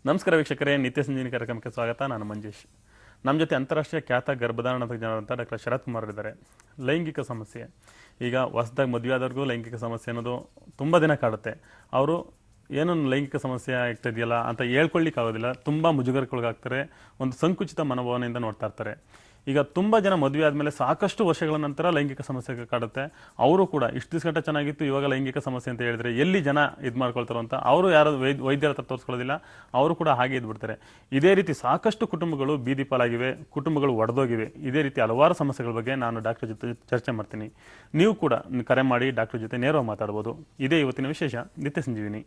ನಮಸ್ಕಾರ ವೀಕ್ಷಕರೇ, ನಿತ್ಯ ಸಂಜೀವಿನಿ ಕಾರ್ಯಕ್ರಮಕ್ಕೆ ಸ್ವಾಗತ. ನಾನು ಮಂಜೇಶ್. ನಮ್ಮ ಜೊತೆ ಅಂತಾರಾಷ್ಟ್ರೀಯ ಖ್ಯಾತ ಗರ್ಭಧಾರಣ ತಜ್ಞರಾದಂಥ ಡಾಕ್ಟರ್ ಶರತ್ ಕುಮಾರ್ ಇದ್ದಾರೆ. ಲೈಂಗಿಕ ಸಮಸ್ಯೆ, ಈಗ ಹೊಸದಾಗಿ ಮದುವೆ ಆದವ್ರಿಗೂ ಲೈಂಗಿಕ ಸಮಸ್ಯೆ ಅನ್ನೋದು ತುಂಬ ದಿನ ಕಾಡುತ್ತೆ. ಅವರು ಏನೊಂದು ಲೈಂಗಿಕ ಸಮಸ್ಯೆ ಆಗ್ತಾಯಿದೆಯಲ್ಲ ಅಂತ ಹೇಳ್ಕೊಳ್ಳಿಕ್ಕಾಗೋದಿಲ್ಲ, ತುಂಬ ಮುಜುಗರಕ್ಕೊಳಗಾಗ್ತಾರೆ, ಒಂದು ಸಂಕುಚಿತ ಮನೋಭಾವನೆಯಿಂದ ನೋಡ್ತಾ ಇರ್ತಾರೆ. ಈಗ ತುಂಬ ಜನ ಮದುವೆ ಆದಮೇಲೆ ಸಾಕಷ್ಟು ವರ್ಷಗಳ ನಂತರ ಲೈಂಗಿಕ ಸಮಸ್ಯೆ ಕಾಡುತ್ತೆ. ಅವರು ಕೂಡ ಇಷ್ಟು ದಿವಸ ಗಂಟೆ ಚೆನ್ನಾಗಿತ್ತು, ಇವಾಗ ಲೈಂಗಿಕ ಸಮಸ್ಯೆ ಅಂತ ಹೇಳಿದ್ರೆ ಎಲ್ಲಿ ಜನ ಇದು ಮಾಡ್ಕೊಳ್ತಾರೋ ಅಂತ ಅವರು ಯಾರು ವೈದ್ಯರ ಹತ್ರ ತೋರಿಸ್ಕೊಳ್ಳೋದಿಲ್ಲ, ಅವರು ಕೂಡ ಹಾಗೆ ಇದ್ಬಿಡ್ತಾರೆ. ಇದೇ ರೀತಿ ಸಾಕಷ್ಟು ಕುಟುಂಬಗಳು ಬೀದಿ ಪಾಲಾಗಿವೆ, ಕುಟುಂಬಗಳು ಒಡೆದೋಗಿವೆ. ಇದೇ ರೀತಿ ಹಲವಾರು ಸಮಸ್ಯೆಗಳ ಬಗ್ಗೆ ನಾನು ಡಾಕ್ಟರ್ ಜೊತೆ ಚರ್ಚೆ ಮಾಡ್ತೀನಿ. ನೀವು ಕೂಡ ಕರೆ ಮಾಡಿ ಡಾಕ್ಟರ್ ಜೊತೆ ನೇರವಾಗಿ ಮಾತಾಡ್ಬೋದು. ಇದೇ ಇವತ್ತಿನ ವಿಶೇಷ ನಿತ್ಯ ಸಂಜೀವಿನಿ.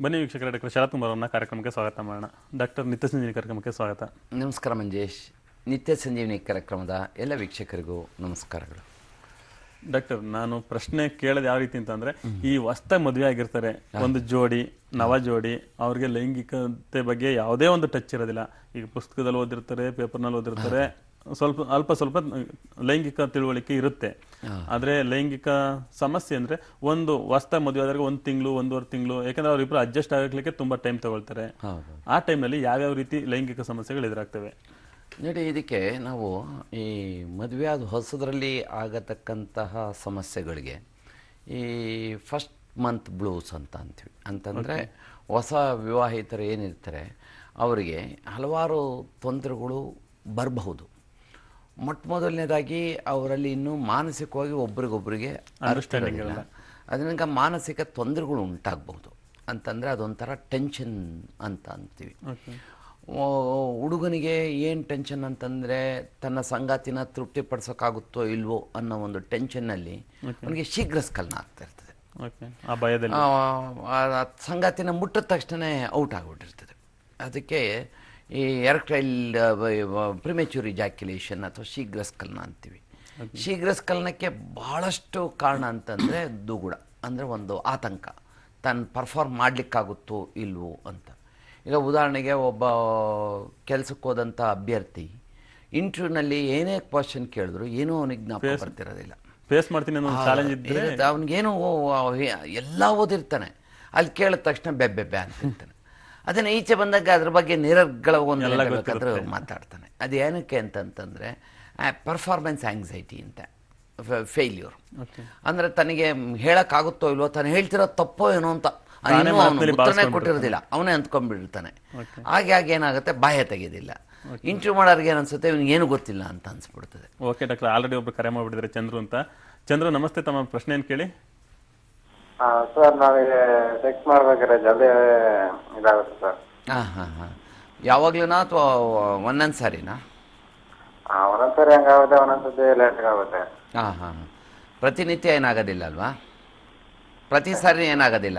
ಬನ್ನಿ ವೀಕ್ಷಕರ, ಡಾಕ್ಟರ್ ಶರತ್ ಕುಮಾರ್ ಅವ್ರನ್ನ ಕಾರ್ಯಕ್ರಮಕ್ಕೆ ಸ್ವಾಗತ ಮಾಡೋಣ. ಡಾಕ್ಟರ್ ನಿತ್ಯ ಸಂಜೀವಿನಿ ಕಾರ್ಯಕ್ರಮಕ್ಕೆ ಸ್ವಾಗತ. ನಮಸ್ಕಾರ ಮಂಜೇಶ್. ನಿತ್ಯ ಸಂಜೀವಿನಿ ಕಾರ್ಯಕ್ರಮದ ಎಲ್ಲ ವೀಕ್ಷಕರಿಗೂ ನಮಸ್ಕಾರಗಳು. ಡಾಕ್ಟರ್, ನಾನು ಪ್ರಶ್ನೆ ಕೇಳೋದು ಯಾವ ರೀತಿ ಅಂತಂದ್ರೆ, ಈ ಹೊಸ್ದಾಗಿ ಮದುವೆ ಆಗಿರ್ತಾರೆ ಒಂದು ಜೋಡಿ, ನವ ಜೋಡಿ, ಅವ್ರಿಗೆ ಲೈಂಗಿಕತೆ ಬಗ್ಗೆ ಯಾವುದೇ ಒಂದು ಟಚ್ ಇರೋದಿಲ್ಲ. ಈಗ ಪುಸ್ತಕದಲ್ಲಿ ಓದಿರ್ತಾರೆ, ಪೇಪರ್ನಲ್ಲಿ ಓದಿರ್ತಾರೆ, ಅಲ್ಪ ಸ್ವಲ್ಪ ಲೈಂಗಿಕ ತಿಳುವಳಿಕೆ ಇರುತ್ತೆ. ಆದ್ರೆ ಲೈಂಗಿಕ ಸಮಸ್ಯೆ ಅಂದ್ರೆ ಒಂದು ಹೊಸ್ದಾಗಿ ಮದುವೆ ಆದಾಗ 1 ತಿಂಗಳು 1.5 ತಿಂಗಳು, ಯಾಕಂದ್ರೆ ಅವ್ರಿಬ್ರು ಅಡ್ಜಸ್ಟ್ ಆಗಲಿಕ್ಕೆ ತುಂಬಾ ಟೈಮ್ ತಗೊಳ್ತಾರೆ. ಆ ಟೈಮ್ನಲ್ಲಿ ಯಾವ್ಯಾವ ರೀತಿ ಲೈಂಗಿಕ ಸಮಸ್ಯೆಗಳು ಎದುರಾಗ್ತವೆ? ನೋಡಿ, ಇದಕ್ಕೆ ನಾವು ಈ ಮದುವೆ ಆದ ಹೊಸದರಲ್ಲಿ ಆಗತಕ್ಕಂತಹ ಸಮಸ್ಯೆಗಳಿಗೆ ಈ ಫಸ್ಟ್ ಮಂತ್ ಬ್ಲೂಸ್ ಅಂತ ಅಂತೀವಿ. ಅಂತಂದರೆ ಹೊಸ ವಿವಾಹಿತರು ಏನಿರ್ತಾರೆ ಅವರಿಗೆ ಹಲವಾರು ತೊಂದರೆಗಳು ಬರಬಹುದು. ಮೊದಲನೇದಾಗಿ ಅವರಲ್ಲಿ ಇನ್ನೂ ಮಾನಸಿಕವಾಗಿ ಒಬ್ರಿಗೊಬ್ರಿಗೆ ಅಂಡರ್ಸ್ಟ್ಯಾಂಡಿಂಗ್ ಇಲ್ಲ, ಅದರಿಂದ ಮಾನಸಿಕ ತೊಂದರೆಗಳು ಉಂಟಾಗಬಹುದು. ಅಂತಂದರೆ ಅದೊಂಥರ ಟೆನ್ಷನ್ ಅಂತ ಅಂತೀವಿ. ಹುಡುಗನಿಗೆ ಏನು ಟೆನ್ಷನ್ ಅಂತಂದರೆ ತನ್ನ ಸಂಗಾತಿನ ತೃಪ್ತಿಪಡಿಸೋಕ್ಕಾಗುತ್ತೋ ಇಲ್ವೋ ಅನ್ನೋ ಒಂದು ಟೆನ್ಷನ್ನಲ್ಲಿ ಅವನಿಗೆ ಶೀಘ್ರ ಸ್ಖಲನ ಆಗ್ತಾ ಇರ್ತದೆ. ಸಂಗಾತಿನ ಮುಟ್ಟಿದ ತಕ್ಷಣ ಔಟ್ ಆಗಿಬಿಟ್ಟಿರ್ತದೆ. ಅದಕ್ಕೆ ಈ ಎರೆಕ್ಟೈಲ್ ಪ್ರಿಮೆಚೂರ್ ಇಜಾಕ್ಯುಲೇಷನ್ ಅಥವಾ ಶೀಘ್ರ ಸ್ಖಲನ ಅಂತೀವಿ. ಶೀಘ್ರ ಸ್ಖಲನಕ್ಕೆ ಬಹಳಷ್ಟು ಕಾರಣ ಅಂತಂದರೆ ದುಗುಡ, ಅಂದರೆ ಒಂದು ಆತಂಕ, ತಾನು ಪರ್ಫಾರ್ಮ್ ಮಾಡಲಿಕ್ಕಾಗುತ್ತೋ ಇಲ್ವೋ ಅಂತ. ಈಗ ಉದಾಹರಣೆಗೆ ಒಬ್ಬ ಕೆಲಸಕ್ಕೆ ಹೋದಂಥ ಅಭ್ಯರ್ಥಿ ಇಂಟರ್ವ್ಯೂನಲ್ಲಿ ಏನೇ ಕ್ವಶನ್ ಕೇಳಿದ್ರು ಏನೂ ಅವನಿಗೆ ಜ್ಞಾಪಕ ಬರ್ತಿರೋದಿಲ್ಲ. ಫೇಸ್ ಮಾಡ್ತೀನಿ ಅನ್ನೋ ಚಾಲೆಂಜ್ ಇದ್ದರೆ ಅವನಿಗೇನು ಎಲ್ಲ ಓದಿರ್ತಾನೆ, ಅಲ್ಲಿ ಕೇಳಿದ ತಕ್ಷಣ ಬೆಬ್ಬೆಬ್ಬೆ ಅಂತಿರ್ತಾನೆ. ಅದನ್ನು ಈಚೆ ಬಂದಾಗ ಅದ್ರ ಬಗ್ಗೆ ನಿರರ್ಗಳ ಒಂದು ಬೇಕಾದ್ರೂ ಮಾತಾಡ್ತಾನೆ. ಅದು ಏನಕ್ಕೆ ಅಂತಂತಂದರೆ ಪರ್ಫಾರ್ಮೆನ್ಸ್ ಆಂಗ್ಸೈಟಿ ಅಂತ, ಫೇಲ್ಯೂರ್. ಅಂದರೆ ತನಗೆ ಹೇಳೋಕ್ಕಾಗುತ್ತೋ ಇಲ್ವೋ, ತಾನು ಹೇಳ್ತಿರೋ ತಪ್ಪೋ ಏನೋ ಅಂತ ಉತ್ತರನೇ ಕೊಟ್ಟಿರೋದಿಲ್ಲ, ಅವನೇ ಅಂದ್ಕೊಂಡ್ಬಿಟ್ಟಿರ್ತಾನೆ. ಹಾಗೆ ಏನಾಗುತ್ತೆ, ಬಾಹ್ಯ ತೆಗೆಯೋದಿಲ್ಲ. ಇಂಟರ್ವ್ಯೂ ಮಾಡೋರಿಗೆ ಏನನ್ಸುತ್ತೆ, ಇವ್ನಿಗೆ ಏನು ಗೊತ್ತಿಲ್ಲ ಅಂತ ಅನ್ಸ್ಬಿಡ್ತದೆ. ಓಕೆ ಡಾಕ್ಟರ್, ಆಲ್ರೆಡಿ ಒಬ್ರು ಕರೆ ಮಾಡಿಬಿಟ್ಟಿದ್ದಾರೆ, ಚಂದ್ರು ಅಂತ. ಚಂದ್ರು ನಮಸ್ತೆ, ತಮ್ಮ ಪ್ರಶ್ನೆ ಏನು ಕೇಳಿ. ಸರ್, ನಾವೀಗ ಚೆಕ್ ಮಾಡ್ಬೇಕಾದ್ರೆ ಜಲ್ದಿ ಇದಾಗುತ್ತೆ ಸರ್. ಹಾಂ. ಯಾವಾಗ್ಲೂನಾ ಅಥವಾ ಒಂದೊಂದು ಸಾರಿನಾ? ಒಂದೊಂದ್ಸರಿ ಹಂಗಾಗುತ್ತೆ, ಒಂದೊಂದ್ಸತಿ ಲೇಟ್ ಆಗುತ್ತೆ. ಹಾಂ. ಪ್ರತಿನಿತ್ಯ ಏನಾಗೋದಿಲ್ಲ ಅಲ್ವಾ? ಪ್ರತಿ ಸಾರಿ ಏನಾಗೋದಿಲ್ಲ?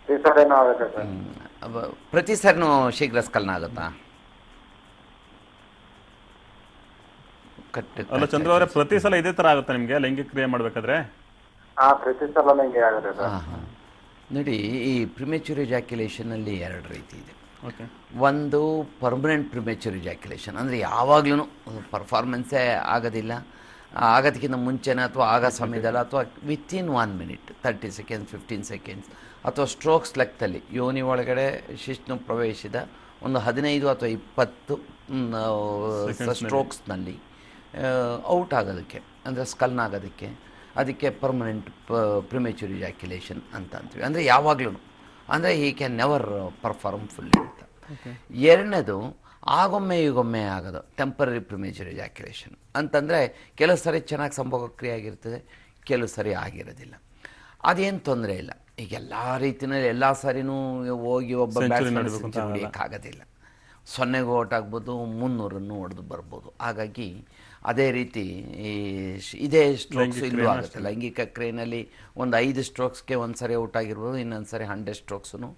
ಈ ಸರಿ ಏನೋ ಆಗುತ್ತೆ ಸರ್. ಪ್ರತಿ ಸಾರಿನೂ ಶೀಘ್ರ ಸ್ಖಲನ ಆಗುತ್ತಾ? ಅಲ್ಲ ಚಂದ್ರು ಅವರೇ, ಪ್ರತಿ ಸಲ ಇದೇ ತರ ಆಗುತ್ತೆ ನಿಮ್ಗೆ ಲೈಂಗಿಕ ಕ್ರಿಯೆ ಮಾಡ್ಬೇಕಾದ್ರೆ? ಪ್ರತಿ ಸಲ ಹಿಂಗೆ ಆಗುತ್ತೆ ಸರ್. ಹಾಂ. ನೋಡಿ, ಈ ಪ್ರಿಮೆಚೂರ್ ಇಜಾಕ್ಯುಲೇಷನಲ್ಲಿ 2 ರೀತಿ ಇದೆ. ಒಂದು ಪರ್ಮನೆಂಟ್ ಪ್ರಿಮೆಚೂರ್ ಇಜಾಕ್ಯುಲೇಷನ್, ಅಂದರೆ ಯಾವಾಗ್ಲೂ ಪರ್ಫಾರ್ಮೆನ್ಸೇ ಆಗೋದಿಲ್ಲ, ಆಗೋದಕ್ಕಿಂತ ಮುಂಚೆನೇ ಅಥವಾ ಆಗ ಸಮಯದಲ್ಲ, ಅಥವಾ ವಿತಿನ್ 1 ಮಿನಿಟ್, 30 ಸೆಕೆಂಡ್ಸ್, 15 ಸೆಕೆಂಡ್ಸ್, ಅಥವಾ ಸ್ಟ್ರೋಕ್ಸ್ ಲೆಕ್ಕದಲ್ಲಿ ಯೋನಿ ಒಳಗಡೆ ಶಿಶ್ನು ಪ್ರವೇಶಿಸಿದ ಒಂದು 15 ಅಥವಾ 20 ಸ್ಟ್ರೋಕ್ಸ್ನಲ್ಲಿ ಔಟ್ ಆಗೋದಕ್ಕೆ, ಅಂದರೆ ಸ್ಖಲನ ಆಗೋದಕ್ಕೆ, ಅದಕ್ಕೆ ಪರ್ಮನೆಂಟ್ ಪ್ರಿಮೆಚೂರ್ ಇಜಾಕ್ಯುಲೇಷನ್ ಅಂತ ಅಂತೀವಿ. ಅಂದರೆ ಯಾವಾಗ್ಲೂ, ಅಂದರೆ he can never perform fully ಅಂತ. ಎರಡನೇದು ಆಗೊಮ್ಮೆ ಈಗೊಮ್ಮೆ ಆಗೋದು, ಟೆಂಪರರಿ ಪ್ರಿಮೆಚೂರ್ ಇಜಾಕ್ಯುಲೇಷನ್ ಅಂತಂದರೆ ಕೆಲವು ಸರಿ ಚೆನ್ನಾಗಿ ಸಂಭೋಗ ಕ್ರಿಯೆ ಆಗಿರ್ತದೆ, ಕೆಲವು ಸರಿ ಆಗಿರೋದಿಲ್ಲ. ಅದೇನು ತೊಂದರೆ ಇಲ್ಲ. ಈಗ ಎಲ್ಲ ರೀತಿಯಲ್ಲಿ ಎಲ್ಲ ಸರಿನೂ ಹೋಗಿ ಒಬ್ಬ ಬ್ಯಾಟ್ಸ್ಮನ್ ಹೊಡಿಯೋಕ್ಕಾಗೋದಿಲ್ಲ. 0ಗೆ ಔಟ್ ಆಗ್ಬೋದು, 300 ಹೊಡೆದು ಬರ್ಬೋದು. ಹಾಗಾಗಿ ಅದೇ ರೀತಿ ಇದೇ ಸ್ಟ್ರೋಕ್ಸ್ ಇಲ್ಲೂ ಆಗುತ್ತೆ. ಲೈಂಗಿಕ ಕ್ರಿಯೆಯಲ್ಲಿ ಒಂದು 5 ಸ್ಟ್ರೋಕ್ಸ್ಗೆ ಒಂದು ಸರಿ ಔಟ್ ಆಗಿರ್ಬೋದು, ಇನ್ನೊಂದು ಸರಿ 100 ಸ್ಟ್ರೋಕ್ಸನ್ನು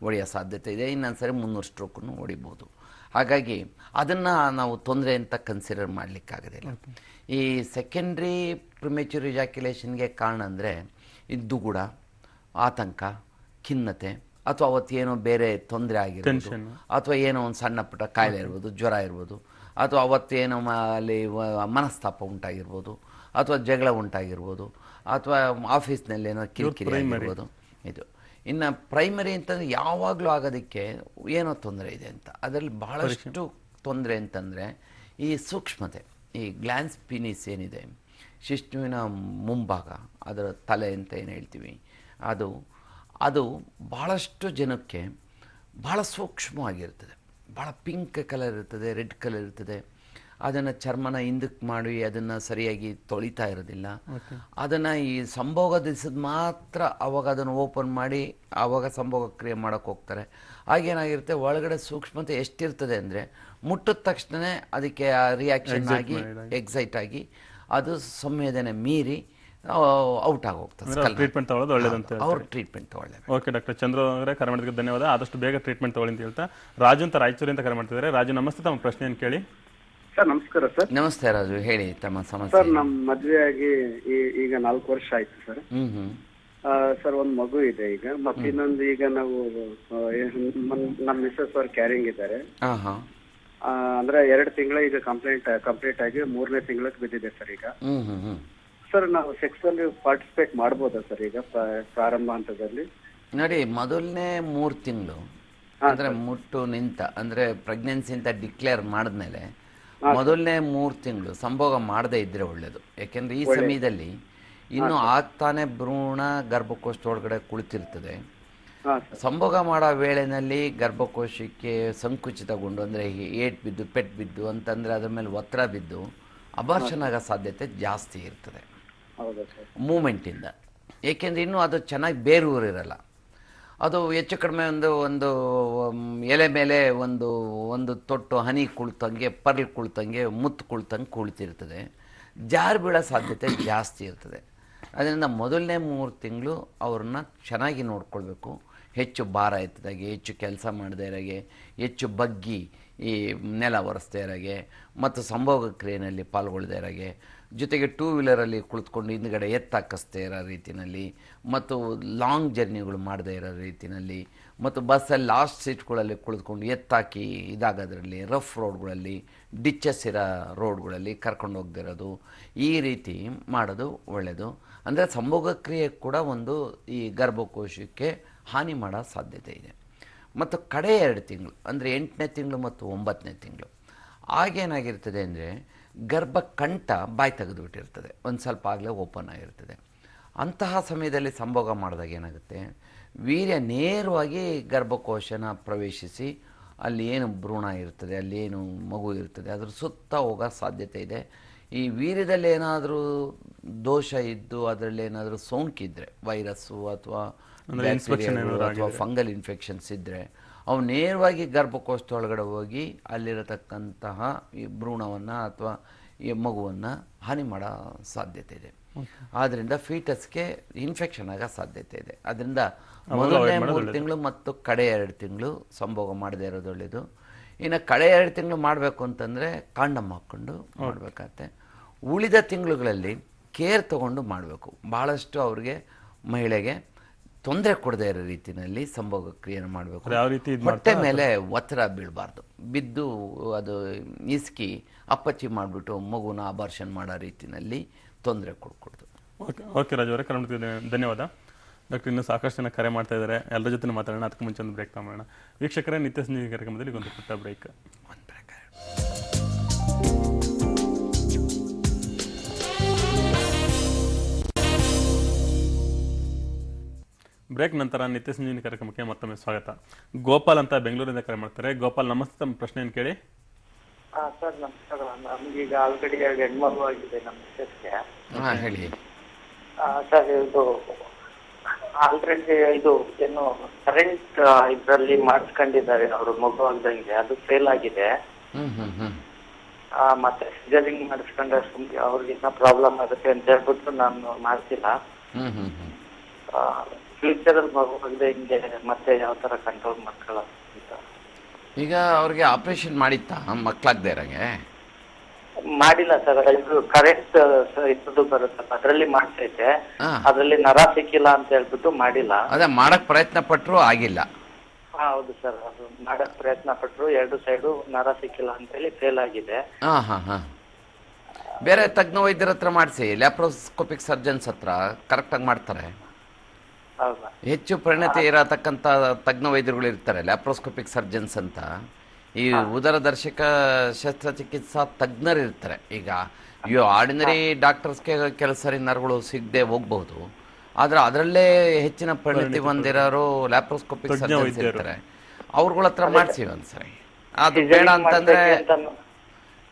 ಹೊಡೆಯೋ ಸಾಧ್ಯತೆ ಇದೆ, ಇನ್ನೊಂದು ಸರಿ 300 ಸ್ಟ್ರೋಕನ್ನು ಹೊಡಿಬೋದು. ಹಾಗಾಗಿ ಅದನ್ನು ನಾವು ತೊಂದರೆ ಅಂತ ಕನ್ಸಿಡರ್ ಮಾಡಲಿಕ್ಕಾಗೋದಿಲ್ಲ. ಈ ಸೆಕೆಂಡ್ರಿ ಪ್ರಿಮೆಚೂರ್ ಇಜಾಕ್ಯುಲೇಷನ್ಗೆ ಕಾರಣ ಅಂದರೆ ದುಗುಡ, ಆತಂಕ, ಖಿನ್ನತೆ, ಅಥವಾ ಅವತ್ತೇನೋ ಬೇರೆ ತೊಂದರೆ ಆಗಿರ್ಬೋದು, ಅಥವಾ ಏನೋ ಒಂದು ಸಣ್ಣ ಪುಟ್ಟ ಕಾಯಿಲೆ ಇರ್ಬೋದು, ಜ್ವರ ಇರ್ಬೋದು, ಅಥವಾ ಅವತ್ತೇನೋ ಅಲ್ಲಿ ಮನಸ್ತಾಪ ಉಂಟಾಗಿರ್ಬೋದು, ಅಥವಾ ಜಗಳ ಉಂಟಾಗಿರ್ಬೋದು, ಅಥವಾ ಆಫೀಸ್ನಲ್ಲಿ ಏನೋ ಕಿರಿಕಿರಿ ಆಗಿರ್ಬೋದು. ಇದು ಇನ್ನು ಪ್ರೈಮರಿ ಅಂತಂದರೆ ಯಾವಾಗಲೂ ಆಗೋದಕ್ಕೆ ಏನೋ ತೊಂದರೆ ಇದೆ ಅಂತ. ಅದರಲ್ಲಿ ಬಹಳಷ್ಟು ತೊಂದರೆ ಅಂತಂದರೆ ಈ ಸೂಕ್ಷ್ಮತೆ, ಈ ಗ್ಲ್ಯಾನ್ಸ್ ಪಿನಿಸ್ ಏನಿದೆ, ಶಿಶ್ನುವಿನ ಮುಂಭಾಗ, ಅದರ ತಲೆ ಅಂತ ಏನು ಹೇಳ್ತೀವಿ, ಅದು ಭಾಳಷ್ಟು ಜನಕ್ಕೆ ಭಾಳ ಸೂಕ್ಷ್ಮವಾಗಿರ್ತದೆ. ಭಾಳ ಪಿಂಕ್ ಕಲರ್ ಇರ್ತದೆ, ರೆಡ್ ಕಲರ್ ಇರ್ತದೆ. ಅದನ್ನು ಚರ್ಮನ ಹಿಂದಕ್ಕೆ ಮಾಡಿ ಅದನ್ನು ಸರಿಯಾಗಿ ತೊಳಿತಾ ಇರೋದಿಲ್ಲ. ಅದನ್ನು ಈ ಸಂಭೋಗ ದಿವಸದ ಮಾತ್ರ ಅವಾಗ ಅದನ್ನು ಓಪನ್ ಮಾಡಿ ಆವಾಗ ಸಂಭೋಗ ಕ್ರಿಯೆ ಮಾಡೋಕ್ಕೆ ಹೋಗ್ತಾರೆ. ಆಗೇನಾಗಿರುತ್ತೆ, ಒಳಗಡೆ ಸೂಕ್ಷ್ಮತೆ ಎಷ್ಟಿರ್ತದೆ ಅಂದರೆ ಮುಟ್ಟಿದ ತಕ್ಷಣ ಅದಕ್ಕೆ ರಿಯಾಕ್ಷನ್ ಆಗಿ ಎಕ್ಸೈಟ್ ಆಗಿ ಅದು ಸಂವೇದನೆ ಮೀರಿ ಔಟ್ ಆಗೋಗ್ತದೆ. ಟ್ರೀಟ್ಮೆಂಟ್ ತಗೊಳ್ಳೋದು ಒಳ್ಳೇದಂತ ಅವ್ರ ಟ್ರೀಟ್ಮೆಂಟ್ ತಗೊಳ್ಳೇಬೇಕು. ಓಕೆ ಡಾಕ್ಟರ್ ಚಂದ್ರ ಅವರೇ, ಕರೆ ಮಾಡೋದಕ್ಕೆ ಧನ್ಯವಾದ. ಆದಷ್ಟು ಬೇಗ ಟ್ರೀಟ್ಮೆಂಟ್ ತಗೊಳ್ಳಿ ಅಂತ ಹೇಳ್ತಾ ರಾಜು ಅಂತ ರಾಯಚೂರು ಅಂತ ಕರೆ ಮಾಡ್ತಿದ್ದಾರೆ. ರಾಜು ನಮಸ್ತೆ, ತಮ್ಮ ಪ್ರಶ್ನೆಯನ್ನು ಕೇಳಿ. ಸರ್ ನಮಸ್ಕಾರ ಸರ್. ನಮಸ್ತೆ ರಾಜು, ಹೇಳಿ ತಮ್ಮ ಸಮಸ್ಯೆ. ಸರ್ ನಮ್ಮ ಮದುವೆ ಆಗಿ ಈಗ 4 ವರ್ಷ ಆಯ್ತು ಸರ್. ಸರ್ ಒಂದು ಮಗು ಇದೆ ಈಗ, ಮತ್ತೆ ಇನ್ನೊಂದು ಈಗ ನಾವು ನಮ್ಮ ಮಿಸಸ್ ಅವ್ರು ಕ್ಯಾರಿಂಗ್ ಇದ್ದಾರೆ. ಅಂದ್ರೆ 2 ತಿಂಗಳ ಈಗ ಕಂಪ್ಲೀಟ್ ಆಗಿ 3ನೇ ತಿಂಗಳಿಗೆ ಬಿದ್ದಿದೆ ಸರ್ ಈಗ. ಸರ್ ನಾವು ಸೆಕ್ಸುವಲ್ ಪಾರ್ಟಿಸಿಪೇಟ್ ಮಾಡ್ಬೋದಾ ಸರ್ ಈಗ ಪ್ರಾರಂಭ ಹಂತದಲ್ಲಿ? ನೋಡಿ, ಮೊದಲನೇ 3 ತಿಂಗಳು ಅಂದ್ರೆ ಮುಟ್ಟು ನಿಂತ ಅಂದ್ರೆ ಪ್ರೆಗ್ನೆನ್ಸಿ ಅಂತ ಡಿಕ್ಲೇರ್ ಮಾಡಿದ್ಮೇಲೆ ಮೊದಲನೇ 3 ತಿಂಗಳು ಸಂಭೋಗ ಮಾಡದೇ ಇದ್ರೆ ಒಳ್ಳೇದು. ಯಾಕೆಂದ್ರೆ ಈ ಸಮಯದಲ್ಲಿ ಇನ್ನು ಆಗ್ತಾನೆ ಭ್ರೂಣ ಗರ್ಭಕೋಶ ಒಳಗಡೆ ಕುಳಿತಿರ್ತದೆ. ಸಂಭೋಗ ಮಾಡೋ ವೇಳೆನಲ್ಲಿ ಗರ್ಭಕೋಶಕ್ಕೆ ಸಂಕುಚಿತಗೊಂಡು ಅಂದರೆ ಏಟ್ ಬಿದ್ದು ಪೆಟ್ಟು ಬಿದ್ದು ಅಂತಂದರೆ ಅದ್ರ ಮೇಲೆ ಒತ್ತಡ ಬಿದ್ದು ಅಬಾರ್ಷನ್ ಆಗೋ ಸಾಧ್ಯತೆ ಜಾಸ್ತಿ ಇರ್ತದೆ ಮೂಮೆಂಟಿಂದ. ಏಕೆಂದರೆ ಇನ್ನೂ ಅದು ಚೆನ್ನಾಗಿ ಬೇರೂರಿರಲ್ಲ. ಅದು ಹೆಚ್ಚು ಕಡಿಮೆ ಒಂದು ಎಲೆ ಮೇಲೆ ಒಂದು ತೊಟ್ಟು ಹನಿ ಕುಳಿತಂಗೆ, ಪರ್ಲ್ ಕುಳಿತಂಗೆ, ಮುತ್ತು ಕುಳಿತಂಗೆ ಕುಳಿತಿರ್ತದೆ. ಜಾರು ಬೀಳೋ ಸಾಧ್ಯತೆ ಜಾಸ್ತಿ ಇರ್ತದೆ. ಅದರಿಂದ ಮೊದಲನೇ 3 ತಿಂಗಳು ಅವ್ರನ್ನ ಚೆನ್ನಾಗಿ ನೋಡ್ಕೊಳ್ಬೇಕು. ಹೆಚ್ಚು ಭಾರ ಎತ್ತದಾಗೆ, ಹೆಚ್ಚು ಕೆಲಸ ಮಾಡದೇ ಇರೋಗೆ, ಹೆಚ್ಚು ಬಗ್ಗಿ ಈ ನೆಲ ಒರೆಸ್ದೇ ಇರೋಗೆ, ಮತ್ತು ಸಂಭೋಗ ಕ್ರಿಯೆಯಲ್ಲಿ ಪಾಲ್ಗೊಳ್ಳದೇ ಇರೋಗೆ, ಜೊತೆಗೆ 2 ವೀಲರಲ್ಲಿ ಕುಳಿತುಕೊಂಡು ಹಿಂದ್ಗಡೆ ಎತ್ತಾಕಿಸ್ದೇ ಇರೋ ರೀತಿಯಲ್ಲಿ, ಮತ್ತು ಲಾಂಗ್ ಜರ್ನಿಗಳು ಮಾಡದೇ ಇರೋ ರೀತಿಯಲ್ಲಿ, ಮತ್ತು ಬಸ್ಸಲ್ಲಿ ಲಾಸ್ಟ್ ಸೀಟ್ಗಳಲ್ಲಿ ಕುಳಿತುಕೊಂಡು ಎತ್ತಾಕಿ ಇದಾಗೋದ್ರಲ್ಲಿ, ರಫ್ ರೋಡ್ಗಳಲ್ಲಿ, ಡಿಚ್ಚಸ್ ಇರೋ ರೋಡ್ಗಳಲ್ಲಿ ಕರ್ಕೊಂಡು ಹೋಗದಿರೋದು, ಈ ರೀತಿ ಮಾಡೋದು ಒಳ್ಳೆಯದು. ಅಂದರೆ ಸಂಭೋಗ ಕ್ರಿಯೆ ಕೂಡ ಈ ಗರ್ಭಕೋಶಕ್ಕೆ ಹಾನಿ ಮಾಡೋ ಸಾಧ್ಯತೆ ಇದೆ. ಮತ್ತು ಕಡೆ 2 ತಿಂಗಳು ಅಂದರೆ 8ನೇ ತಿಂಗಳು ಮತ್ತು 9ನೇ ತಿಂಗಳು ಆಗೇನಾಗಿರ್ತದೆ ಅಂದರೆ ಗರ್ಭಕಂಠ ಬಾಯಿ ತೆಗೆದುಬಿಟ್ಟಿರ್ತದೆ, ಒಂದು ಸ್ವಲ್ಪ ಆಗಲೇ ಓಪನ್ ಆಗಿರ್ತದೆ. ಅಂತಹ ಸಮಯದಲ್ಲಿ ಸಂಭೋಗ ಮಾಡಿದಾಗ ಏನಾಗುತ್ತೆ, ವೀರ್ಯ ನೇರವಾಗಿ ಗರ್ಭಕೋಶನ ಪ್ರವೇಶಿಸಿ ಅಲ್ಲಿ ಏನು ಭ್ರೂಣ ಇರ್ತದೆ, ಅಲ್ಲಿ ಏನು ಮಗು ಇರ್ತದೆ ಅದ್ರ ಸುತ್ತ ಹೋಗೋ ಸಾಧ್ಯತೆ ಇದೆ. ಈ ವೀರ್ಯದಲ್ಲಿ ಏನಾದರೂ ದೋಷ ಇದ್ದು ಅದರಲ್ಲಿ ಏನಾದರೂ ಸೋಂಕಿದ್ರೆ, ವೈರಸ್ಸು ಅಥವಾ ಅಥವಾ ಫಂಗಲ್ ಇನ್ಫೆಕ್ಷನ್ಸ್ ಇದ್ದರೆ ಅವು ನೇರವಾಗಿ ಗರ್ಭಕೋಶದೊಳಗಡೆ ಹೋಗಿ ಅಲ್ಲಿರತಕ್ಕಂತಹ ಈ ಭ್ರೂಣವನ್ನು ಅಥವಾ ಈ ಮಗುವನ್ನು ಹಾನಿ ಮಾಡೋ ಸಾಧ್ಯತೆ ಇದೆ. ಆದ್ದರಿಂದ ಫೀಟಸ್ಗೆ ಇನ್ಫೆಕ್ಷನ್ ಆಗೋ ಸಾಧ್ಯತೆ ಇದೆ. ಅದರಿಂದ ಮೊದಲನೇ 3 ತಿಂಗಳು ಮತ್ತು ಕಡೆ 2 ತಿಂಗಳು ಸಂಭೋಗ ಮಾಡದೇ ಇರೋದು ಒಳ್ಳೆಯದು. ಇನ್ನು ಕಡೆ 2 ತಿಂಗಳು ಮಾಡಬೇಕು ಅಂತಂದರೆ ಕಾಂಡಮ್ ಹಾಕ್ಕೊಂಡು ಮಾಡಬೇಕಾಗತ್ತೆ. ಉಳಿದ ತಿಂಗಳುಗಳಲ್ಲಿ ಕೇರ್ ತಗೊಂಡು ಮಾಡಬೇಕು. ಭಾಳಷ್ಟು ಅವ್ರಿಗೆ ಮಹಿಳೆಗೆ ತೊಂದರೆ ಕೊಡದೇ ಇರೋ ರೀತಿಯಲ್ಲಿ ಸಂಭೋಗ ಕ್ರಿಯೆಯನ್ನು ಮಾಡಬೇಕು. ಹೊಟ್ಟೆ ಮೇಲೆ ಒತ್ತಡ ಬೀಳಬಾರ್ದು, ಬಿದ್ದು ಅದು ಇಸ್ಕಿ ಅಪ್ಪಚ್ಚಿ ಮಾಡಿಬಿಟ್ಟು ಮಗುನ ಅಬಾರ್ಷನ್ ಮಾಡೋ ರೀತಿಯಲ್ಲಿ ತೊಂದರೆ ಕೊಡ್ಕೊಡ್ದು. ಓಕೆ ರಾಜು ಅವರೇ, ಕರೆ ಧನ್ಯವಾದ. ಡಾಕ್ಟರ್ ಇನ್ನೂ ಸಾಕಷ್ಟು ಜನ ಕರೆ ಮಾಡ್ತಾ ಇದ್ದಾರೆ, ಎಲ್ಲರ ಜೊತೆ ಮಾತಾಡೋಣ. ಅದಕ್ಕೆ ಮುಂಚೆ ಒಂದು ಬ್ರೇಕ್ ತಗೊಳ್ಳೋಣ. ವೀಕ್ಷಕರೇ, ನಿತ್ಯ ಸಂಜೀವಿನಿ ಕಾರ್ಯಕ್ರಮದಲ್ಲಿ ಒಂದು ಪುಟ್ಟ ಬ್ರೇಕ್. ಬ್ರೇಕ್ ನಂತರ ನಿತ್ಯ ಸಂಜೀವಿನಿ ಕಾರ್ಯಕ್ರಮಕ್ಕೆ ಮತ್ತೊಮ್ಮೆ ಸ್ವಾಗತ. ಗೋಪಾಲ್ ಅಂತ ಬೆಂಗಳೂರಿಂದ ಕರೆ ಮಾಡ್ತಾರೆ. ಗೋಪಾಲ್ ನಮಸ್ತೆ, ತಮ್ಮ ಪ್ರಶ್ನೆಯನ್ನು ಕೇಳಿ. ಸರ್ ನಮಸ್ಕಾರ. ನಮ್ಗೀಗ ಆಲ್ರೆಡಿ 2 ಹೆಣ್ಮಗು ಆಗಿದೆ ನಮ್ಮ ಮಿಸಸ್ಗೆ. ಹೇಳಿ ಸರ್, ಇದು ಆಲ್ರೆಡಿ ಇದು ಏನು ಕರೆಂಟ್ ಇದರಲ್ಲಿ ಮಾಡಿಸ್ಕೊಂಡಿದ್ದಾರೆ ಅವರು ಮಗು ಆಗ್ದಂಗೆ, ಅದು ಫೇಲ್ ಆಗಿದೆ. ಮತ್ತೆ ಸಿಜರಿಂಗ್ ಮಾಡಿಸ್ಕೊಂಡ್ರೆ ಅವ್ರಿಗಿನ್ನ ಪ್ರಾಬ್ಲಮ್ ಆಗುತ್ತೆ ಅಂತ ಹೇಳ್ಬಿಟ್ಟು ನಾನು ಮಾಡ್ತಿಲ್ಲ. ಫ್ಯೂಚರ್ ಅಲ್ಲಿ ಮಗು ಆಗದೆ ಹಿಂಗೆ ಮತ್ತೆ ಯಾವ ತರ ಕಂಟ್ರೋಲ್ ಮಾಡ್ಕೊಳ್ಳೋದು ಅಂತ. ಈಗ ಅವ್ರಿಗೆ ಆಪರೇಷನ್ ಮಾಡಿತ್ತಾ ಮಕ್ಕಳಾಗದೆ ಇರೋಂಗೆ? ಮಾಡಿಲ್ಲ ಸರ್. ಇದು ಕರೆಕ್ಟ್ ಇದು ಬರುತ್ತಲ್ಲ ಅದರಲ್ಲಿ ಮಾಡ್ತೈತೆ, ಅದರಲ್ಲಿ ನರ ಸಿಕ್ಕಿಲ್ಲ ಅಂತ ಹೇಳ್ಬಿಟ್ಟು ಮಾಡಿಲ್ಲ. ಅದೇ ಮಾಡಕ್ ಪ್ರಯತ್ನ ಪಟ್ರು ಆಗಿಲ್ಲ. ಹೌದು ಸರ್, ಅದು ಮಾಡಕ್ ಪ್ರಯತ್ನ ಪಟ್ರು 2 ಸೈಡು ನರ ಸಿಕ್ಕಿಲ್ಲ ಅಂತ ಹೇಳಿ ಫೇಲ್ ಆಗಿದೆ. ಬೇರೆ ತಜ್ಞ ವೈದ್ಯರ ಹತ್ರ ಮಾಡಿಸಿ, ಲ್ಯಾಪ್ರೋಸ್ಕೋಪಿಕ್ ಸರ್ಜನ್ಸ್ ಹತ್ರ ಕರೆಕ್ಟಾಗಿ ಮಾಡ್ತಾರೆ. ಹೌದಾ? ಹೆಚ್ಚು ಪರಿಣತಿ ಇರತಕ್ಕಂಥ ತಜ್ಞ ವೈದ್ಯರುಗಳು ಇರ್ತಾರೆ, ಲ್ಯಾಪ್ರೋಸ್ಕೋಪಿಕ್ ಸರ್ಜನ್ಸ್ ಅಂತ. ಈ ಉದರದರ್ಶಕ ಶಸ್ತ್ರಚಿಕಿತ್ಸಾ ತಜ್ಞರು ಇರ್ತಾರೆ. ಈಗ ಆರ್ಡಿನರಿ ಡಾಕ್ಟರ್ಸ್ಗೆ ಕೆಲವು ಸರಿ ನರಗಳು ಸಿಗದೆ ಹೋಗ್ಬಹುದು, ಆದ್ರೆ ಅದರಲ್ಲೇ ಹೆಚ್ಚಿನ ಪರಿಣತಿ ಹೊಂದಿರೋರು ಲ್ಯಾಪ್ರೋಸ್ಕೋಪಿಕ್ ಸರ್ಜನ್ಸ್ ಇರ್ತಾರೆ. ಅವ್ರಗಳ ಹತ್ರ ಮಾಡಿಸಿ ಒಂದ್ಸರಿ. ಅದು ಬೇಡ ಅಂತಂದ್ರೆ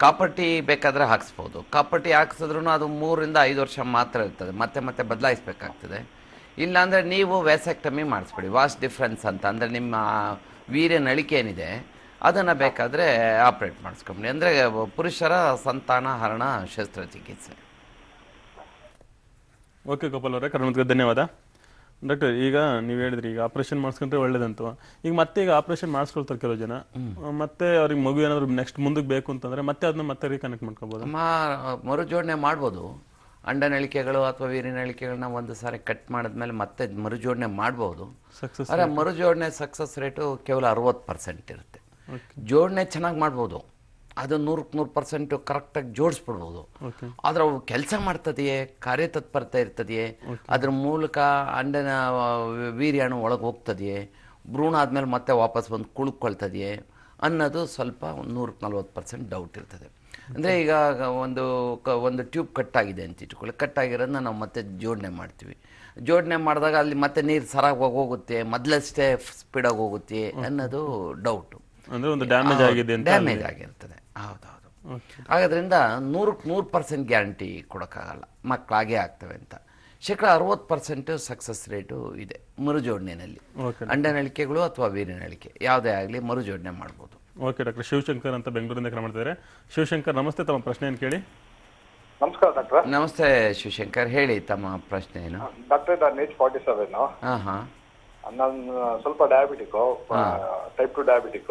ಕಾಪರ್ಟಿ ಬೇಕಾದ್ರೆ ಹಾಕ್ಸ್ಬೋದು. ಕಾಪರ್ಟಿ ಹಾಕ್ಸಿದ್ರು ಅದು 3 ರಿಂದ 5 ವರ್ಷ ಮಾತ್ರ ಇರ್ತದೆ, ಮತ್ತೆ ಮತ್ತೆ ಬದಲಾಯಿಸ್ಬೇಕಾಗ್ತದೆ. ಇಲ್ಲಾಂದರೆ ನೀವು ವ್ಯಾಸೆಕ್ಟಮಿ ಮಾಡಿಸ್ಬಿಡಿ, ವಾಸ್ಟ್ ಡಿಫ್ರೆನ್ಸ್ ಅಂತ. ಅಂದರೆ ನಿಮ್ಮ ವೀರ್ಯ ನಳಿಕೆ ಏನಿದೆ ಅದನ್ನು ಬೇಕಾದರೆ ಆಪ್ರೇಟ್ ಮಾಡಿಸ್ಕೊಂಬಿಡಿ. ಅಂದರೆ ಪುರುಷರ ಸಂತಾನ ಹರಣ ಶಸ್ತ್ರಚಿಕಿತ್ಸೆ. ಓಕೆ ಗೋಪಾಲ್ ಅವರೇ, ಕರ್ನಾಟಕಕ್ಕೆ ಧನ್ಯವಾದ. ಡಾಕ್ಟರ್, ಈಗ ನೀವು ಹೇಳಿದ್ರಿ ಈಗ ಆಪರೇಷನ್ ಮಾಡಿಸ್ಕೊಂಡ್ರೆ ಒಳ್ಳೇದಂತ. ಈಗ ಆಪರೇಷನ್ ಮಾಡಿಸ್ಕೊಳ್ತಾರೆ ಕೆಲವು ಜನ, ಮತ್ತೆ ಅವ್ರಿಗೆ ಮಗು ಏನಾದ್ರು ನೆಕ್ಸ್ಟ್ ಮುಂದಕ್ಕೆ ಬೇಕು ಅಂತಂದ್ರೆ ಅದನ್ನ ಮತ್ತೆ ರೀಕನೆಕ್ಟ್ ಮಾಡ್ಕೋಬಹುದು. ಮರುಜೋಡಣೆ ಮಾಡ್ಬೋದು. ಅಂಡನಳಿಕೆಗಳು ಅಥವಾ ವೀರ್ಯನಳಿಕೆಗಳನ್ನ ಒಂದು ಸಾರಿ ಕಟ್ ಮಾಡಿದ್ಮೇಲೆ ಮತ್ತೆ ಮರುಜೋಡಣೆ ಮಾಡ್ಬೋದು. ಆದರೆ ಮರುಜೋಡಣೆ ಸಕ್ಸಸ್ ರೇಟು ಕೇವಲ 60% ಇರುತ್ತೆ. ಜೋಡಣೆ ಚೆನ್ನಾಗಿ ಮಾಡ್ಬೋದು, ಅದು 100% ಕರೆಕ್ಟಾಗಿ ಜೋಡಿಸ್ಬಿಡ್ಬೋದು. ಆದ್ರೆ ಅವು ಕೆಲಸ ಮಾಡ್ತದೆಯೇ, ಕಾರ್ಯತತ್ಪರತೆ ಇರ್ತದೆಯೇ, ಅದ್ರ ಮೂಲಕ ಅಂಡನ ವೀರ್ಯಾಣು ಒಳಗೆ ಹೋಗ್ತದೆಯೇ, ಭ್ರೂಣ ಆದಮೇಲೆ ಮತ್ತೆ ವಾಪಸ್ ಬಂದು ಕುಳ್ಕೊಳ್ತದೆಯೇ ಅನ್ನೋದು ಸ್ವಲ್ಪ 140% ಡೌಟ್ ಇರ್ತದೆ. ಅಂದರೆ ಈಗ ಒಂದು ಟ್ಯೂಬ್ ಕಟ್ಟಾಗಿದೆ ಅಂತ ಇಟ್ಕೊಳ್ಳಿ, ಕಟ್ಟಾಗಿರೋದನ್ನ ನಾವು ಮತ್ತೆ ಜೋಡಣೆ ಮಾಡ್ತೀವಿ. ಜೋಡಣೆ ಮಾಡಿದಾಗ ಅಲ್ಲಿ ಮತ್ತೆ ನೀರು ಸರಾಗಿ ಹೋಗುತ್ತೆ, ಮೊದಲಷ್ಟೇ ಸ್ಪೀಡಾಗಿ ಹೋಗುತ್ತೆ ಅನ್ನೋದು ಡೌಟು. ಅಂದ್ರೆ ಒಂದು ಡ್ಯಾಮೇಜ್ ಆಗಿರ್ತದೆ. ಹೌದೌದು. ಹಾಗಾದ್ರಿಂದ 100% ಗ್ಯಾರಂಟಿ ಕೊಡೋಕ್ಕಾಗಲ್ಲ, ಮಕ್ಕಳಾಗೇ ಆಗ್ತವೆ ಅಂತ. 60% ಸಕ್ಸಸ್ ರೇಟು ಇದೆ ಮರುಜೋಡಣೆಯಲ್ಲಿ. ಅಂಡನಳಿಕೆಗಳು ಅಥವಾ ವೀರ್ಯನಳಿಕೆ ಯಾವುದೇ ಆಗಲಿ ಮರುಜೋಡಣೆ ಮಾಡ್ಬೋದು. ಓಕೆ ಡಾಕ್ಟರ್, ಶಿವಶಂಕರ್ ಅಂತ ಬೆಂಗಳೂರಿಂದ ಕರೆ ಮಾಡ್ತಿದ್ದಾರೆ. ಶಿವಶಂಕರ್ ನಮಸ್ತೆ, ತಮ್ಮ ಪ್ರಶ್ನೆ ಏನು ಕೇಳಿ. ನಮಸ್ಕಾರ ಡಾಕ್ಟರ್. ನಮಸ್ತೆ ಶಿವಶಂಕರ್, ಹೇಳಿ ತಮ್ಮ ಪ್ರಶ್ನೆ ಏನು. ಡಾಕ್ಟರ್, ನಾನು ಏಜ್ 47. ನಾನು ಸ್ವಲ್ಪ ಡಯಾಬಿಟಿಕ್, ಟೈಪ್ 2 ಡಯಾಬಿಟಿಕ್.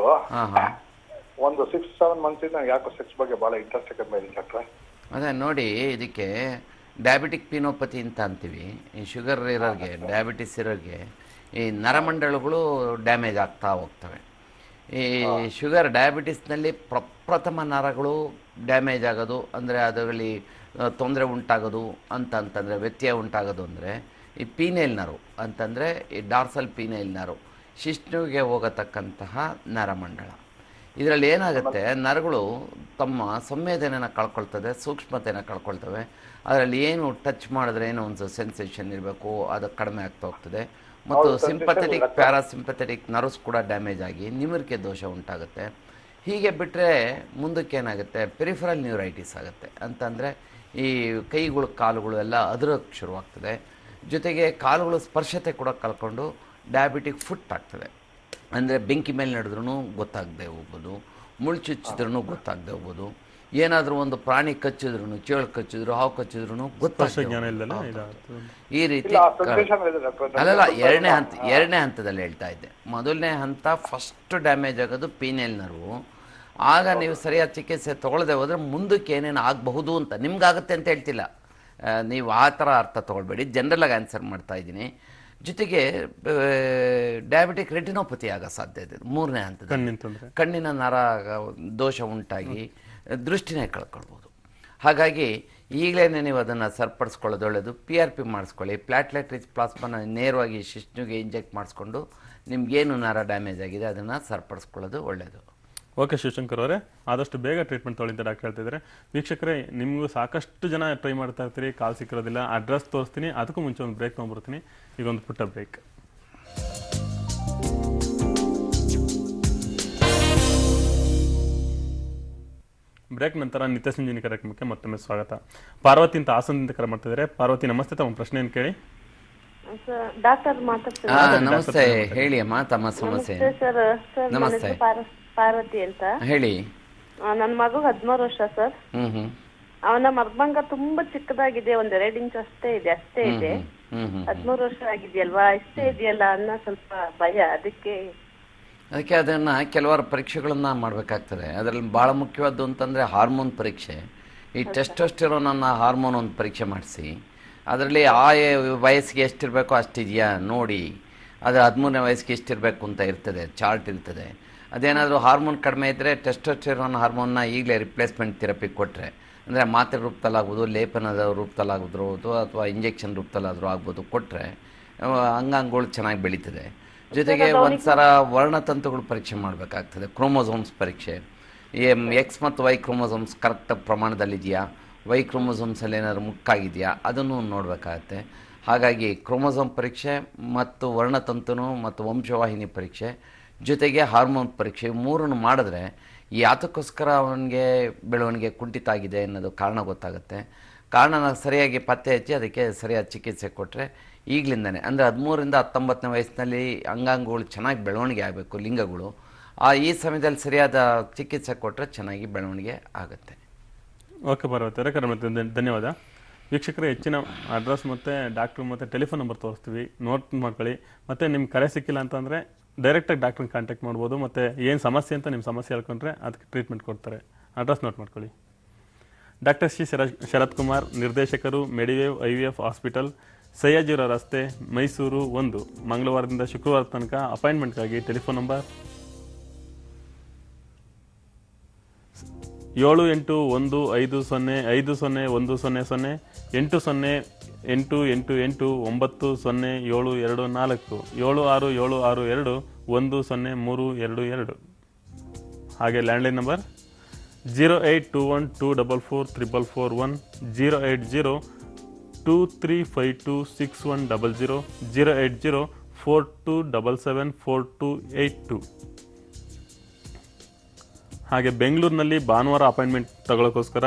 ಒಂದು 6-7 ಮಂತ್ಸ್ ನನಗೆ ಯಾಕೋ ಸೆಕ್ಸ್ ಬಗ್ಗೆ ಬಹಳ ಇಂಟ್ರೆಸ್ಟ್ ಕಮ್ಮಿ ಇದೆ ಡಾಕ್ಟ್ರೆ. ಅದೇ ನೋಡಿ, ಇದಕ್ಕೆ ಡಯಾಬಿಟಿಕ್ ಪಿನೋಪತಿ ಅಂತ ಅಂತೀವಿ. ಈ ಶುಗರ್ ಇರೋರಿಗೆ, ಡಯಾಬಿಟಿಸ್ ಇರೋರಿಗೆ ಈ ನರಮಂಡಲಗಳು ಡ್ಯಾಮೇಜ್ ಆಗ್ತಾ ಹೋಗ್ತವೆ. ಈ ಶುಗರ್ ಡಯಾಬಿಟಿಸ್ನಲ್ಲಿ ಪ್ರಪ್ರಥಮ ನರಗಳು ಡ್ಯಾಮೇಜ್ ಆಗೋದು, ಅಂದರೆ ಅದರಲ್ಲಿ ತೊಂದರೆ ಉಂಟಾಗೋದು ಅಂತಂದರೆ, ವ್ಯತ್ಯಯ ಉಂಟಾಗೋದು ಅಂದರೆ ಈ ಪೀನೇಲ್ ನರು ಅಂತಂದರೆ ಈ ಡಾರ್ಸಲ್ ಪೀನೇಲ್ ನರು, ಶಿಶ್ನುವಿಗೆ ಹೋಗತಕ್ಕಂತಹ ನರಮಂಡಲ. ಇದರಲ್ಲಿ ಏನಾಗುತ್ತೆ, ನರಗಳು ತಮ್ಮ ಸಂವೇದನೆಯನ್ನು ಕಳ್ಕೊಳ್ತದೆ, ಸೂಕ್ಷ್ಮತೆಯನ್ನು ಕಳ್ಕೊಳ್ತವೆ. ಅದರಲ್ಲಿ ಏನು ಟಚ್ ಮಾಡಿದ್ರೆ ಏನೋ ಒಂದು ಸೆನ್ಸೇಷನ್ ಇರಬೇಕು, ಅದು ಕಡಿಮೆ ಆಗ್ತಾ ಹೋಗ್ತದೆ. ಮತ್ತು ಸಿಂಪಥೆಟಿಕ್ ಪ್ಯಾರಾಸಿಂಪಥೆಟಿಕ್ ನರ್ವ್ಸ್ ಕೂಡ ಡ್ಯಾಮೇಜ್ ಆಗಿ ನಿಮಿರಿಕೆ ದೋಷ ಉಂಟಾಗುತ್ತೆ. ಹೀಗೆ ಬಿಟ್ಟರೆ ಮುಂದಕ್ಕೆ ಏನಾಗುತ್ತೆ, ಪೆರಿಫರಲ್ ನ್ಯೂರೈಟಿಸ್ ಆಗುತ್ತೆ. ಅಂತಂದರೆ ಈ ಕೈಗಳು ಕಾಲುಗಳು ಎಲ್ಲ ಅದರಕ್ಕೆ ಶುರುವಾಗ್ತದೆ. ಜೊತೆಗೆ ಕಾಲುಗಳು ಸ್ಪರ್ಶತೆ ಕೂಡ ಕಳ್ಕೊಂಡು ಡಯಾಬಿಟಿಕ್ ಫುಟ್ ಆಗ್ತದೆ. ಅಂದರೆ ಬೆಂಕಿ ಮೇಲೆ ನಡೆದ್ರೂ ಗೊತ್ತಾಗದೆ ಹೋಗ್ಬೋದು, ಮುಳ್ಚುಚ್ಚಿದ್ರೂ ಗೊತ್ತಾಗದೆ ಹೋಗ್ಬೋದು, ಏನಾದರೂ ಒಂದು ಪ್ರಾಣಿ ಕಚ್ಚಿದ್ರು, ಚೇಳು ಕಚ್ಚಿದ್ರು, ಹಾವು ಕಚ್ಚಿದ್ರು ಗೊತ್ತಾಗ್ತದೆ. ಈ ರೀತಿ ಅಲ್ಲಲ್ಲ, ಎರಡನೇ ಹಂತದಲ್ಲಿ ಹೇಳ್ತಾ ಇದ್ದೆ. ಮೊದಲನೇ ಹಂತ ಫಸ್ಟ್ ಡ್ಯಾಮೇಜ್ ಆಗೋದು ಪೀನೇಲ್ ನರ್ವು. ಆಗ ನೀವು ಸರಿಯಾದ ಚಿಕಿತ್ಸೆ ತೊಗೊಳ್ಳದೆ ಹೋದರೆ ಮುಂದಕ್ಕೆ ಏನೇನು ಆಗಬಹುದು ಅಂತ, ನಿಮ್ಗಾಗುತ್ತೆ ಅಂತ ಹೇಳ್ತಿಲ್ಲ, ನೀವು ಆ ಥರ ಅರ್ಥ ತೊಗೊಳ್ಬೇಡಿ, ಜನರಲಾಗಿ ಆನ್ಸರ್ ಮಾಡ್ತಾ ಇದ್ದೀನಿ. ಜೊತೆಗೆ ಡಯಾಬಿಟಿಕ್ ರೆಟಿನೋಪತಿ ಆಗೋ ಸಾಧ್ಯತೆ ಇದೆ. 3ನೇ ಹಂತದಲ್ಲಿ ಕಣ್ಣಿನ ನರ ದೋಷ ಉಂಟಾಗಿ ದೃಷ್ಟಿನೇ ಕಳ್ಕೊಳ್ಬೋದು. ಹಾಗಾಗಿ ಈಗಲೇ ನೀವು ಅದನ್ನು ಸರಿಪಡಿಸ್ಕೊಳ್ಳೋದು ಒಳ್ಳೆಯದು. PRP ಮಾಡಿಸ್ಕೊಳ್ಳಿ, ಪ್ಲಾಟ್ಲೆಟ್ ರಿಚ್ ಪ್ಲಾಸ್ಮಾನ ನೇರವಾಗಿ ಶಿಶ್ನುಗೆ ಇಂಜೆಕ್ಟ್ ಮಾಡಿಸ್ಕೊಂಡು ನಿಮ್ಗೇನು ನರ ಡ್ಯಾಮೇಜ್ ಆಗಿದೆ ಅದನ್ನು ಸರಿಪಡಿಸ್ಕೊಳ್ಳೋದು ಒಳ್ಳೆಯದು. ಓಕೆ ಶಿವಶಂಕರ್ ಅವರೇ, ಆದಷ್ಟು ಬೇಗ ಟ್ರೀಟ್ಮೆಂಟ್ ತೊಗೊಳ್ಳಿ ಅಂತ ಡಾಕ್ಟರ್ ಹೇಳ್ತಿದ್ದಾರೆ. ವೀಕ್ಷಕರೇ, ನಿಮಗೂ ಸಾಕಷ್ಟು ಜನ ಟ್ರೈ ಮಾಡ್ತಾ ಇರ್ತೀರಿ, ಕಾಲ್ ಸಿಕ್ಕಿರೋದಿಲ್ಲ. ಅಡ್ರೆಸ್ ತೋರಿಸ್ತೀನಿ, ಅದಕ್ಕೂ ಮುಂಚೆ ಒಂದು ಬ್ರೇಕ್ ತೊಗೊಂಡ್ಬರ್ತೀನಿ. ಈಗ ಒಂದು ಪುಟ್ಟ ಬ್ರೇಕ್. ಬ್ರೇಕ್ ನಂತರ ನಿತ್ಯ ಸಂಜೀವಿನಿ ಕಾರ್ಯಕ್ರಮಕ್ಕೆ ಮತ್ತೊಮ್ಮೆ ಸ್ವಾಗತ. ಪಾರ್ವತಿ ಅಂತ ಹಾಸನದಿಂದ ಕರೆ ಮಾಡ್ತಿದ್ದಾರೆ. ಪಾರ್ವತಿ ನಮಸ್ತೆ, ತಮ್ಮ ಪ್ರಶ್ನೆ ಏನು ಕೇಳಿ. ಡಾಕ್ಟರ್ ನಮಸ್ತೆ, ಹೇಳಿ ಅಮ್ಮ ತಮ್ಮ ಸಮಸ್ಯೆ. ನಮಸ್ತೆ, ಪಾರ್ವತಿ ಅಂತ ಹೇಳಿ. ನನ್ನ ಮಗು 13 ವರ್ಷ ಸರ್. ಅವನ ಮರ್ಭಂಗ ತುಂಬಾ ಚಿಕ್ಕದಾಗಿದೆ, 1-2 ಇಂಚ್ ಅಷ್ಟೇ ಇದೆ. 13 ವರ್ಷ ಆಗಿದೆಯಲ್ವಾ, ಇಷ್ಟೇ ಇದೆಯಲ್ಲ ಅನ್ನೋ ಸ್ವಲ್ಪ ಭಯ. ಅದಕ್ಕೆ ಅದನ್ನ ಕೆಲವಾರು ಪರೀಕ್ಷೆಗಳನ್ನ ಮಾಡಬೇಕಾಗ್ತದೆ. ಅದರಲ್ಲಿ ಭಾಳ ಮುಖ್ಯವಾದ್ದು ಅಂತಂದರೆ ಹಾರ್ಮೋನ್ ಪರೀಕ್ಷೆ. ಈ ಟೆಸ್ಟೋಸ್ಟೆರೋನ್ ಅನ್ನೋ ಹಾರ್ಮೋನ್ ಒಂದು ಪರೀಕ್ಷೆ ಮಾಡಿಸಿ, ಅದರಲ್ಲಿ ಆ ವಯಸ್ಸಿಗೆ ಎಷ್ಟಿರಬೇಕೋ ಅಷ್ಟಿದೆಯಾ ನೋಡಿ. ಅದು 13ನೇ ವಯಸ್ಸಿಗೆ ಎಷ್ಟಿರಬೇಕು ಅಂತ ಇರ್ತದೆ, ಚಾರ್ಟ್ ಇರ್ತದೆ. ಅದೇನಾದರೂ ಹಾರ್ಮೋನ್ ಕಡಿಮೆ ಇದ್ದರೆ ಟೆಸ್ಟೋಸ್ಟೆರೋನ್ ಹಾರ್ಮೋನ್ನ ಈಗಲೇ ರಿಪ್ಲೇಸ್ಮೆಂಟ್ ಥೆರಪಿ ಕೊಟ್ಟರೆ ಅಂದರೆ ಮಾತ್ರೆ ರೂಪದಲ್ಲಾಗ್ಬೋದು, ಲೇಪನದ ರೂಪದಲ್ಲಾಗ್ಬೋದು, ಅಥವಾ ಇಂಜೆಕ್ಷನ್ ರೂಪದಲ್ಲಾದರೂ ಆಗ್ಬೋದು, ಕೊಟ್ಟರೆ ಅಂಗಾಂಗಗಳು ಚೆನ್ನಾಗಿ ಬೆಳೀತದೆ. ಜೊತೆಗೆ ಒಂದು ಸಲ ವರ್ಣತಂತುಗಳು ಪರೀಕ್ಷೆ ಮಾಡಬೇಕಾಗ್ತದೆ, ಕ್ರೋಮೋಸೋಮ್ಸ್ ಪರೀಕ್ಷೆ. ಎಕ್ಸ್ ಮತ್ತು ವೈ ಕ್ರೋಮೋಸೋಮ್ಸ್ ಕರೆಕ್ಟ್ ಪ್ರಮಾಣದಲ್ಲಿದೆಯಾ, ವೈ ಕ್ರೋಮೋಸೋಮ್ಸಲ್ಲಿ ಏನಾದರೂ ಮುಕ್ಕಾಗಿದೆಯಾ, ಅದನ್ನು ನೋಡಬೇಕಾಗತ್ತೆ. ಹಾಗಾಗಿ ಕ್ರೋಮೋಸೋಮ್ ಪರೀಕ್ಷೆ ಮತ್ತು ವರ್ಣತಂತುನು ಮತ್ತು ವಂಶವಾಹಿನಿ ಪರೀಕ್ಷೆ ಜೊತೆಗೆ ಹಾರ್ಮೋನ್ ಪರೀಕ್ಷೆ ಮೂರನ್ನು ಮಾಡಿದ್ರೆ ಯಾತಕ್ಕೋಸ್ಕರ ಅವನಿಗೆ ಬೆಳವಣಿಗೆ ಕುಂಠಿತ ಆಗಿದೆ ಅನ್ನೋದು ಕಾರಣ ಗೊತ್ತಾಗುತ್ತೆ. ಕಾರಣನ ಸರಿಯಾಗಿ ಪತ್ತೆ ಹಚ್ಚಿ ಅದಕ್ಕೆ ಸರಿಯಾದ ಚಿಕಿತ್ಸೆ ಕೊಟ್ಟರೆ ಈಗಲಿಂದನೇ, ಅಂದರೆ 13ರಿಂದ 19ನೇ ವಯಸ್ಸಿನಲ್ಲಿ ಅಂಗಾಂಗಗಳು ಚೆನ್ನಾಗಿ ಬೆಳವಣಿಗೆ ಆಗಬೇಕು, ಲಿಂಗಗಳು. ಈ ಸಮಯದಲ್ಲಿ ಸರಿಯಾದ ಚಿಕಿತ್ಸೆ ಕೊಟ್ಟರೆ ಚೆನ್ನಾಗಿ ಬೆಳವಣಿಗೆ ಆಗುತ್ತೆ. ಓಕೆ ಪಾರ್ವತಿ ಅವರೇ, ಕರೆ ಮಾಡ್ತೀನಿ. ಧನ್ಯವಾದ. ವೀಕ್ಷಕರೇ, ಹೆಚ್ಚಿನ ಅಡ್ರೆಸ್ ಮತ್ತು ಡಾಕ್ಟ್ರು ಮತ್ತು ಟೆಲಿಫೋನ್ ನಂಬರ್ ತೋರಿಸ್ತೀವಿ, ನೋಟ್ ಮಾಡ್ಕೊಳ್ಳಿ. ಮತ್ತು ನಿಮ್ಮ ಕರೆ ಸಿಕ್ಕಿಲ್ಲ ಅಂತಂದರೆ ಡೈರೆಕ್ಟಾಗಿ ಡಾಕ್ಟ್ರನ್ನ ಕಾಂಟ್ಯಾಕ್ಟ್ ಮಾಡ್ಬೋದು. ಮತ್ತು ಏನು ಸಮಸ್ಯೆ ಅಂತ ನಿಮ್ಮ ಸಮಸ್ಯೆ ಹೇಳ್ಕೊಂಡ್ರೆ ಅದಕ್ಕೆ ಟ್ರೀಟ್ಮೆಂಟ್ ಕೊಡ್ತಾರೆ. ಅಡ್ರೆಸ್ ನೋಟ್ ಮಾಡ್ಕೊಳ್ಳಿ. ಡಾಕ್ಟರ್ ಶ್ರೀ ಶರತ್ ಕುಮಾರ್, ನಿರ್ದೇಶಕರು, ಮೆಡಿವೇವ್ IVF ಹಾಸ್ಪಿಟಲ್, ಸಯ್ಯಾಜಿರಾವ್ ರಸ್ತೆ, ಮೈಸೂರು 1, ಮಂಗಳವಾರದಿಂದ ಶುಕ್ರವಾರ ತನಕ. ಅಪಾಯಿಂಟ್ಮೆಂಟ್ಗಾಗಿ ಟೆಲಿಫೋನ್ ನಂಬರ್ 7815050100 8088890724 7676210322. ಹಾಗೆ ಲ್ಯಾಂಡ್ಲೈನ್ ನಂಬರ್ 08212444441 08023526100 08042774282. ಹಾಗೆ ಬೆಂಗಳೂರಿನಲ್ಲಿ ಭಾನುವಾರ ಅಪಾಯಿಂಟ್ಮೆಂಟ್ ತಗೊಳ್ಳೋಕ್ಕೋಸ್ಕರ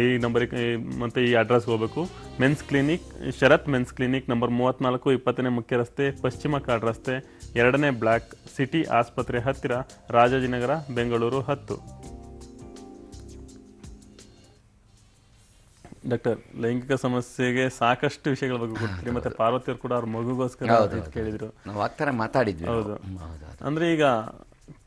ಈ ನಂಬರಿಗೆ ಮತ್ತು ಈ ಅಡ್ರೆಸ್ಗೆ ಹೋಗಬೇಕು. ಮೆನ್ಸ್ ಕ್ಲಿನಿಕ್, ಶರತ್ ಮೆನ್ಸ್ ಕ್ಲಿನಿಕ್, ನಂಬರ್ 34, 20ನೇ ಮುಖ್ಯ ರಸ್ತೆ, ಪಶ್ಚಿಮ ಕಾಡ್ ರಸ್ತೆ, 2ನೇ ಬ್ಲಾಕ್, ಸಿಟಿ ಆಸ್ಪತ್ರೆ ಹತ್ತಿರ, ರಾಜಾಜಿನಗರ, ಬೆಂಗಳೂರು 10. ಡಾಕ್ಟರ್, ಲೈಂಗಿಕ ಸಮಸ್ಯೆಗೆ ಸಾಕಷ್ಟು ವಿಷಯಗಳ ಬಗ್ಗೆ ಗೊತ್ತಿರಿ. ಮತ್ತೆ ಪಾರ್ವತಿಯವರು ಕೂಡ ಅವ್ರ ಮಗುಗೋಸ್ಕರ ಕೇಳಿದ್ರು, ನಾವು ಆಗ್ತಾರೆ ಮಾತಾಡಿದ್ವಿ. ಹೌದು. ಅಂದ್ರೆ ಈಗ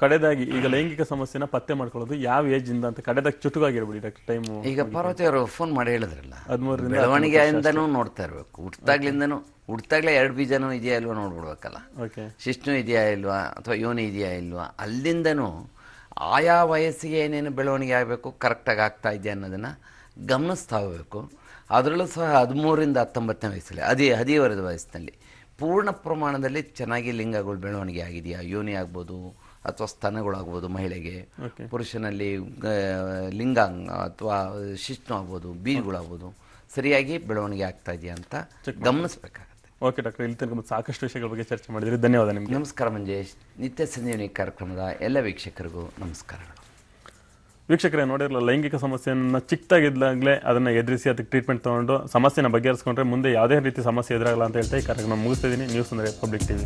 ಕಡೆದಾಗಿ ಈಗ ಲೈಂಗಿಕ ಸಮಸ್ಯೆನ ಪತ್ತೆ ಮಾಡ್ಕೊಳ್ಳೋದು ಯಾವ ಏಜ್ ಇಂದ ಅಂತ ಕಡೆದಾಗಿ ಚುಟುಕಾಗಿರ್ಬಿಡಿ ಡಾಕ್ಟರ್. ಟೈಮು ಈಗ ಪಾರ್ವತಿ ಅವರು ಫೋನ್ ಮಾಡಿ ಹೇಳಿದ್ರಲ್ಲ, 13ರಿಂದ ಬೆಳವಣಿಗೆಯಿಂದನೂ ನೋಡ್ತಾ ಇರಬೇಕು. ಹುಟ್ಟಾಗ್ಲೇ 2 ಬೀಜನೂ ಇದೆಯಾ ಇಲ್ವಾ ನೋಡ್ಬಿಡ್ಬೇಕಲ್ಲ, ಓಕೆ, ಶಿಶ್ನು ಇದೆಯಾ ಇಲ್ವಾ ಅಥವಾ ಯೋನಿ ಇದೆಯಾ ಇಲ್ವಾ, ಅಲ್ಲಿಂದನೂ ಆಯಾ ವಯಸ್ಸಿಗೆ ಏನೇನು ಬೆಳವಣಿಗೆ ಆಗಬೇಕು ಕರೆಕ್ಟಾಗಿ ಆಗ್ತಾ ಇದೆಯಾ ಅನ್ನೋದನ್ನು ಗಮನಿಸ್ತಾ ಹೋಗಬೇಕು. ಅದರಲ್ಲೂ ಸಹ 13ರಿಂದ 19ನೇ ವಯಸ್ಸಲ್ಲಿ, ಹದಿಹರೆಯದ ವಯಸ್ಸಿನಲ್ಲಿ ಪೂರ್ಣ ಪ್ರಮಾಣದಲ್ಲಿ ಚೆನ್ನಾಗಿ ಲಿಂಗಗಳು ಬೆಳವಣಿಗೆ ಆಗಿದೆಯಾ, ಯೋನಿ ಆಗ್ಬೋದು ಅಥವಾ ಸ್ತನಗಳಾಗ್ಬೋದು ಮಹಿಳೆಗೆ, ಪುರುಷನಲ್ಲಿ ಲಿಂಗಾಂಗ ಅಥವಾ ಶಿಶ್ನು ಆಗ್ಬೋದು, ಬೀಜಗಳಾಗ್ಬೋದು, ಸರಿಯಾಗಿ ಬೆಳವಣಿಗೆ ಆಗ್ತಾ ಇದೆಯಾ ಅಂತ ಗಮನಿಸಬೇಕಾಗತ್ತೆ. ಓಕೆ ಡಾಕ್ಟರ್, ಇಲ್ಲಿ ತನಕ ಸಾಕಷ್ಟು ವಿಷಯಗಳ ಬಗ್ಗೆ ಚರ್ಚೆ ಮಾಡಿದ್ರಿ, ಧನ್ಯವಾದ ನಿಮಗೆ. ನಮಸ್ಕಾರ ಮಂಜೇಶ್. ನಿತ್ಯ ಸಂಜೀವನಿ ಕಾರ್ಯಕ್ರಮದ ಎಲ್ಲ ವೀಕ್ಷಕರಿಗೂ ನಮಸ್ಕಾರಗಳು. ವೀಕ್ಷಕರೇ, ನೋಡಿರಲ್ಲ, ಲೈಂಗಿಕ ಸಮಸ್ಯೆಯನ್ನು ಚಿಕ್ಕದಾಗಿದ್ದಾಗಲೇ ಅದನ್ನು ಎದುರಿಸಿ ಅದಕ್ಕೆ ಟ್ರೀಟ್ಮೆಂಟ್ ತೊಗೊಂಡು ಸಮಸ್ಯೆನ ಬಗೆಹರಿಸ್ಕೊಂಡ್ರೆ ಮುಂದೆ ಯಾವುದೇ ರೀತಿ ಸಮಸ್ಯೆ ಎದುರಾಗಲ್ಲ ಅಂತ ಹೇಳ್ತಾ ಈ ಕಾರ್ಯಕ್ರಮ ಮುಗಿಸ್ತಿದ್ದೀನಿ. ನ್ಯೂಸ್ ಅಂದರೆ ಪಬ್ಲಿಕ್ TV.